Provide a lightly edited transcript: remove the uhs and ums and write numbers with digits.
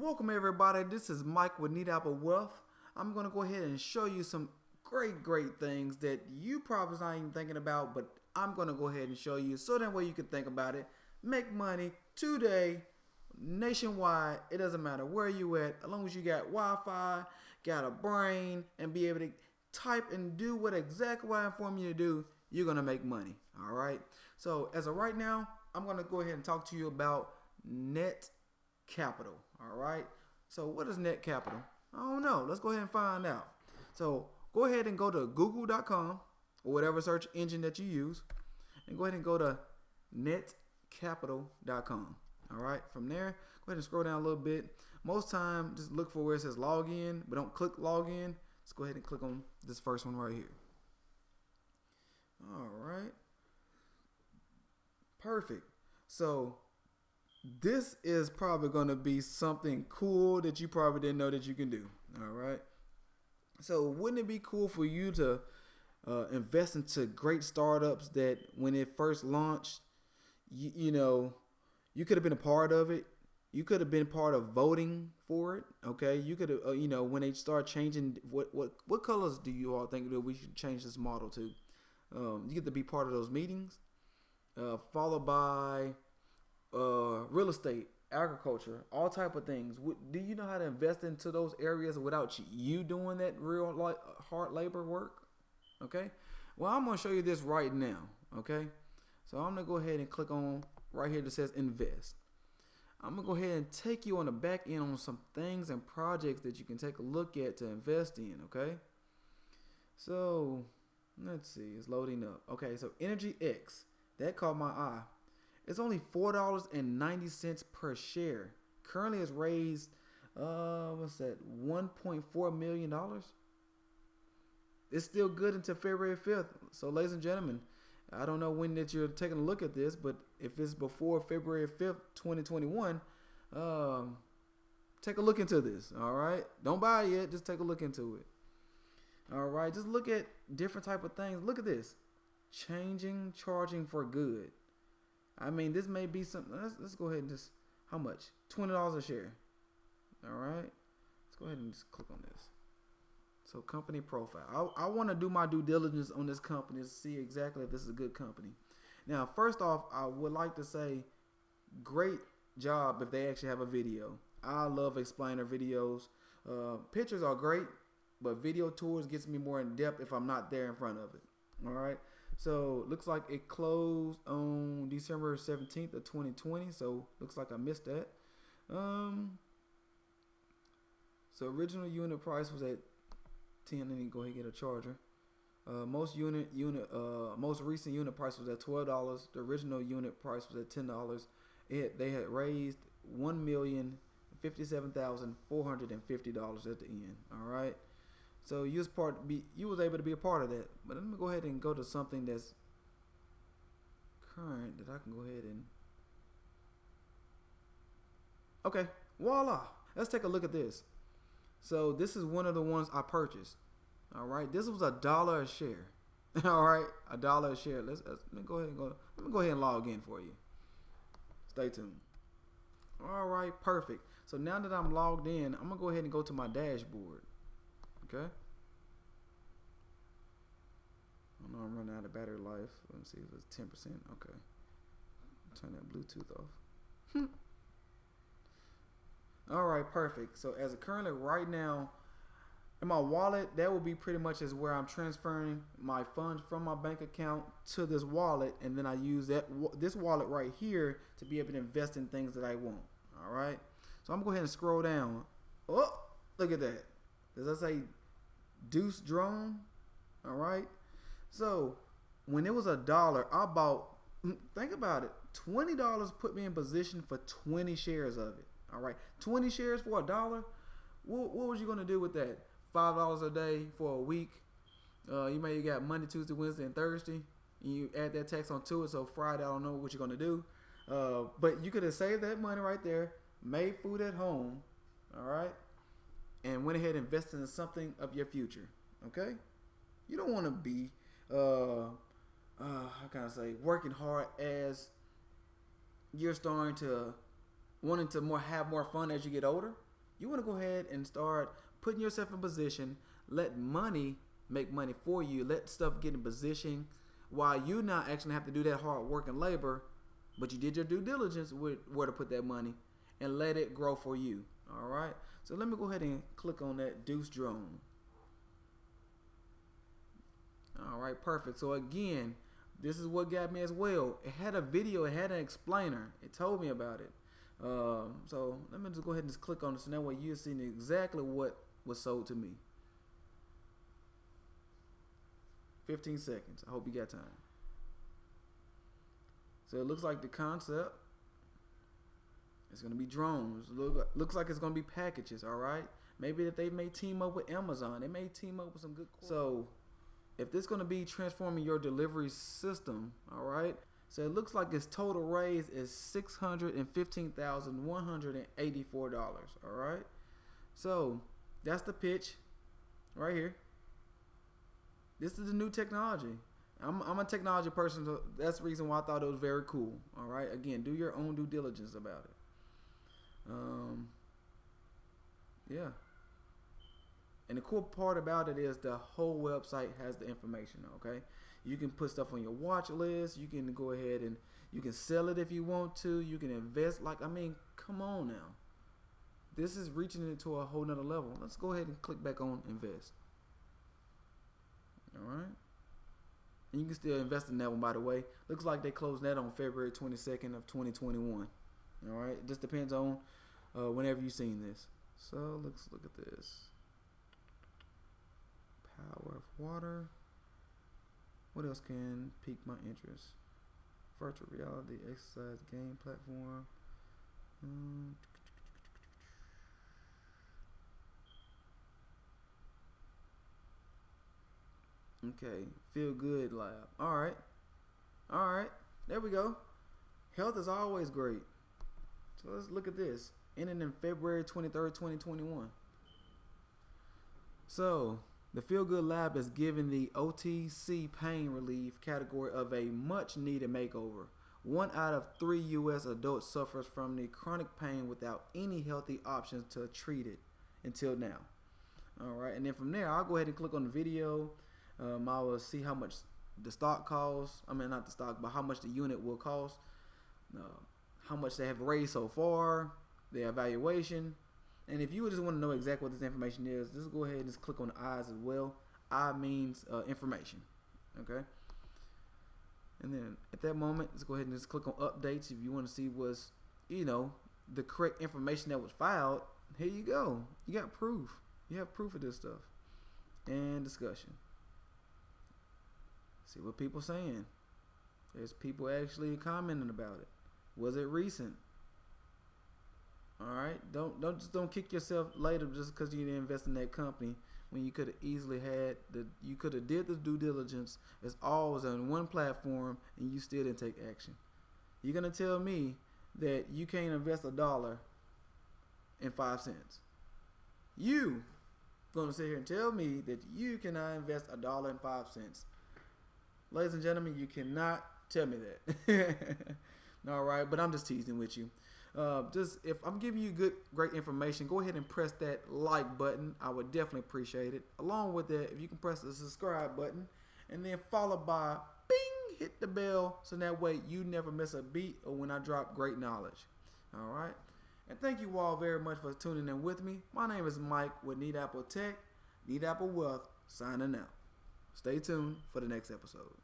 Welcome everybody, this is Mike with NetCapital Wealth. I'm going to go ahead and show you some great things that you probably not even thinking about, but I'm going to go ahead and show you so that way you can think about it. Make money today, nationwide. It doesn't matter where you at, as long as you got Wi-Fi, got a brain, and be able to type and do exactly what I inform you to do, you're going to make money. All right. So as of right now, I'm going to go ahead and talk to you about NetCapital. All right. So what is NetCapital? I don't know. Let's go ahead and find out. So go ahead and go to google.com or whatever search engine that you use, and go ahead and go to netcapital.com. All right. From there, go ahead and scroll down a little bit. Most time, just look for where it says login, but don't click login. Let's go ahead and click on this first one right here. All right. Perfect. So this is probably going to be something cool that you probably didn't know that you can do. All right. So wouldn't it be cool for you to invest into great startups that when it first launched, you could have been a part of it. You could have been part of voting for it. Okay. You could have, when they start changing, what colors do you all think that we should change this model to? You get to be part of those meetings, followed by real estate, agriculture, all type of things. Do you know how to invest into those areas without you doing that real hard labor work? Okay. Well, I'm going to show you this right now. Okay. So I'm going to go ahead and click on right here that says invest. I'm going to go ahead and take you on the back end on some things and projects that you can take a look at to invest in. Okay. So let's see. It's loading up. Okay. So Energy X, that caught my eye. It's only $4.90 per share. Currently, it's raised, $1.4 million. It's still good until February 5th. So, ladies and gentlemen, I don't know when that you're taking a look at this, but if it's before February 5th, 2021, take a look into this. All right, don't buy it yet. Just take a look into it. All right, just look at different type of things. Look at this, charging for good. I mean, this may be something. Let's go ahead and just, how much? $20 a share. All right. Let's go ahead and just click on this. So company profile. I want to do my due diligence on this company to see exactly if this is a good company. Now, first off, I would like to say great job if they actually have a video. I love explainer videos. Pictures are great, but video tours gets me more in depth if I'm not there in front of it. All right. So looks like it closed on December 17th of 2020. So looks like I missed that. So original unit price was at 10. Let me go ahead and get a charger. Most recent unit price was at $12. The original unit price was at $10. They had raised $1,057,450 at the end. All right. So you was able to be a part of that. But let me go ahead and go to something that's current that I can go ahead and. Okay, voila. Let's take a look at this. So this is one of the ones I purchased. All right, this was $1 a share. All right, $1 a share. Let me go ahead and log in for you. Stay tuned. All right, perfect. So now that I'm logged in, I'm gonna go ahead and go to my dashboard. Okay. I know I'm running out of battery life. Let me see if it's 10%. Okay. Turn that Bluetooth off. All right, perfect. So as of currently right now, in my wallet, that will be pretty much as where I'm transferring my funds from my bank account to this wallet, and then I use this wallet right here to be able to invest in things that I want. All right. So I'm gonna go ahead and scroll down. Oh, look at that. Does that say Deuce Drone? All right. So when it was $1, I bought, think about it, $20 put me in position for 20 shares of it. All right. 20 shares for $1. What was you going to do with that? $5 a day for a week. You may have got Monday, Tuesday, Wednesday, and Thursday. And you add that tax onto it. So Friday, I don't know what you're going to do. But you could have saved that money right there, made food at home. All right. And went ahead and invested in something of your future. Okay? You don't want to be, how can I say, working hard as you're starting to wanting to have more fun as you get older. You want to go ahead and start putting yourself in position. Let money make money for you. Let stuff get in position while you not actually have to do that hard work and labor, but you did your due diligence with where to put that money and let it grow for you. All right. So let me go ahead and click on that Deuce drone. All right, perfect. So again, this is what got me as well. It had a video, it had an explainer. It told me about it. So let me just go ahead and just click on this, and that way you're seeing exactly what was sold to me. 15 seconds. I hope you got time. So it looks like the concept. It's gonna be drones. Looks like it's gonna be packages. All right. Maybe if they may team up with Amazon, they may team up with some good. So if this is gonna be transforming your delivery system, all right. So it looks like its total raise is $615,184. All right. So that's the pitch right here. This is the new technology. I'm a technology person, so that's the reason why I thought it was very cool. All right. Again, do your own due diligence about it. Yeah. And the cool part about it is the whole website has the information. Okay. You can put stuff on your watch list. You can go ahead and you can sell it if you want to. You can invest. Like, I mean, come on now. This is reaching it to a whole nother level. Let's go ahead and click back on invest. All right. And you can still invest in that one, by the way. Looks like they closed that on February 22nd of 2021. All right. It just depends on whenever you've seen this. So let's look at this. Power of water. What else can pique my interest? Virtual reality, exercise, game platform. Okay, feel good lab. All right. There we go. Health is always great. So let's look at this. Ending in February 23rd, 2021. So the Feel Good Lab is given the OTC pain relief category of a much needed makeover. 1 out of 3 U.S. adults suffers from the chronic pain without any healthy options to treat it until now. All right, and then from there, I'll go ahead and click on the video. I will see how much the stock costs. I mean, not the stock, but how much the unit will cost. How much they have raised so far, the evaluation. And if you just want to know exactly what this information is, just go ahead and just click on the eyes as well. I means information. Okay. And then at that moment, let's go ahead and just click on updates if you want to see what's, the correct information that was filed. Here you go. You got proof. You have proof of this stuff. And discussion. See what people saying. There's people actually commenting about it. Was it recent? All right, don't kick yourself later just because you didn't invest in that company when you could have easily you could have did the due diligence. It's always on one platform and you still didn't take action. You're gonna tell me that you can't invest $1 in 5 cents. You gonna sit here and tell me that you cannot invest $1 in 5 cents. Ladies and gentlemen, you cannot tell me that. All right, but I'm just teasing with you. Just if I'm giving you great information, go ahead and press that like button. I would definitely appreciate it. Along with that, if you can press the subscribe button and then followed by bing, hit the bell so that way you never miss a beat or when I drop great knowledge. All right. And thank you all very much for tuning in with me. My name is Mike with NetCapital Tech, NetCapital Wealth, signing out. Stay tuned for the next episode.